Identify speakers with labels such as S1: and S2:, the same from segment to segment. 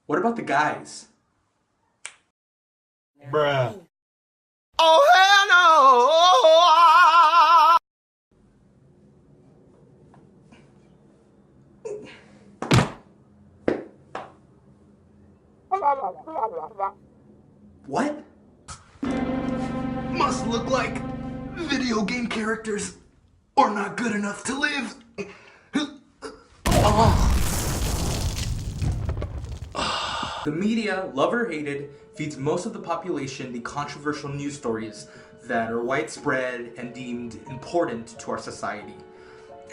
S1: What about the guys?
S2: Bruh.
S3: Oh hell no!
S1: What? Must look like video game characters are not good enough to live. The media, love or hated, feeds most of the population the controversial news stories that are widespread and deemed important to our society.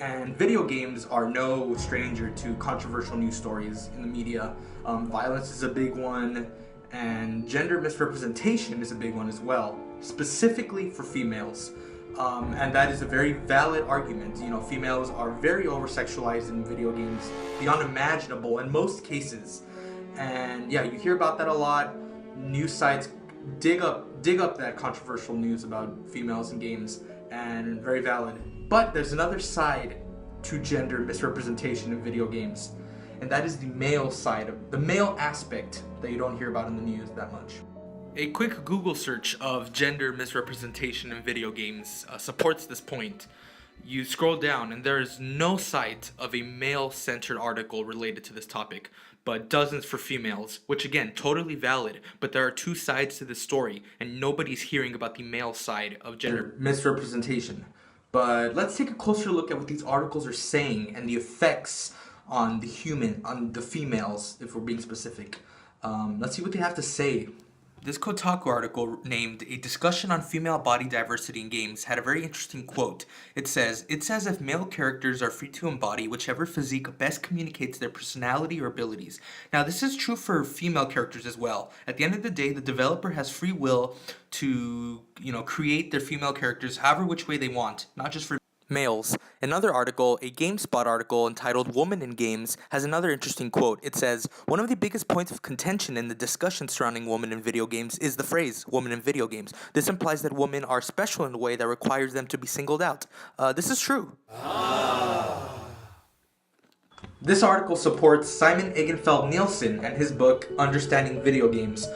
S1: And video games are no stranger to controversial news stories in the media. Violence is a big one, and gender misrepresentation is a big one as well, specifically for females. And that is a very valid argument. You know, females are very over-sexualized in video games, beyond imaginable in most cases. And yeah, you hear about that a lot. News sites dig up that controversial news about females in games, and very valid. But there's another side to gender misrepresentation in video games, and that is the male side of the male aspect that you don't hear about in the news that much. A quick Google search of gender misrepresentation in video games supports this point. You scroll down and there is no site of a male-centered article related to this topic, but dozens for females, which again, totally valid, but there are two sides to this story, and nobody's hearing about the male side of gender misrepresentation. But let's take a closer look at what these articles are saying and the effects on the females, if we're being specific. Let's see what they have to say. This Kotaku article named "A Discussion on Female Body Diversity in Games" had a very interesting quote. It says if male characters are free to embody whichever physique best communicates their personality or abilities. Now this is true for female characters as well. At the end of the day, the developer has free will to, create their female characters however which way they want, not just for males. Another article, a GameSpot article entitled "Woman in Games," has another interesting quote. It says, "One of the biggest points of contention in the discussion surrounding women in video games is the phrase, woman in video games. This implies that women are special in a way that requires them to be singled out." This is true. This article supports Simon Egenfeld Nielsen and his book, Understanding Video Games.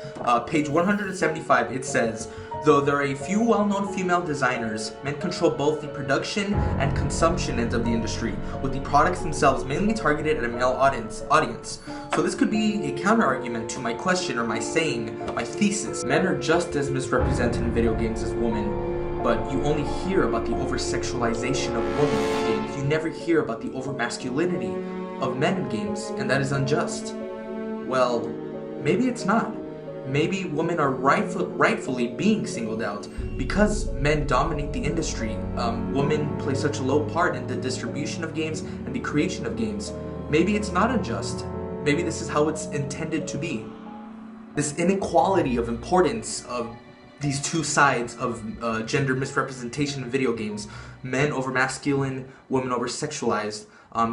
S1: Page 175, it says, "Though there are a few well-known female designers, men control both the production and consumption ends of the industry, with the products themselves mainly targeted at a male audience. So this could be a counter-argument to my question or my saying, my thesis. Men are just as misrepresented in video games as women, but you only hear about the over-sexualization of women in games. You never hear about the over-masculinity of men in games, and that is unjust." Well, maybe it's not. Maybe women are rightfully being singled out because men dominate the industry. Women play such a low part in the distribution of games and the creation of games. Maybe it's not unjust. Maybe this is how it's intended to be. This inequality of importance of these two sides of gender misrepresentation in video games, men over masculine, women over sexualized,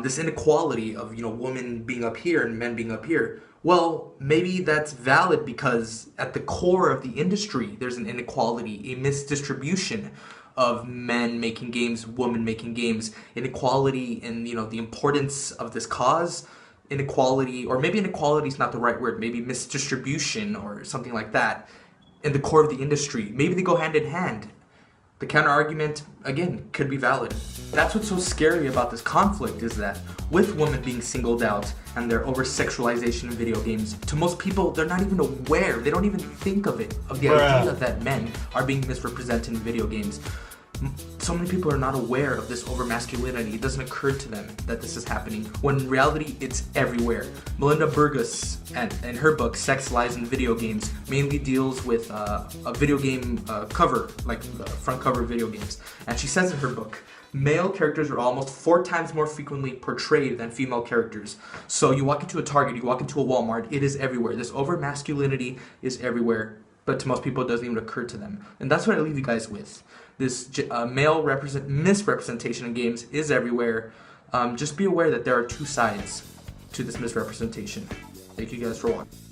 S1: this inequality of women being up here and men being up here. Well, maybe that's valid because at the core of the industry, there's an inequality, a misdistribution of men making games, women making games, inequality in, the importance of this cause, inequality, or maybe inequality is not the right word, maybe misdistribution or something like that, in the core of the industry. Maybe they go hand in hand. The counter-argument, again, could be valid. That's what's so scary about this conflict, is that with women being singled out and their over-sexualization in video games, to most people, they're not even aware, they don't even think of it, of the idea that men are being misrepresented in video games. So many people are not aware of this over-masculinity. It doesn't occur to them that this is happening, when in reality, it's everywhere. Melinda Burgess, in her book, Sex, Lies, and Video Games, mainly deals with a video game cover, like the front cover of video games. And she says in her book, male characters are almost 4 times more frequently portrayed than female characters. So you walk into a Target, you walk into a Walmart, it is everywhere. This over-masculinity is everywhere, but to most people it doesn't even occur to them. And that's what I leave you guys with. This male misrepresentation in games is everywhere. Just be aware that there are two sides to this misrepresentation. Thank you guys for watching.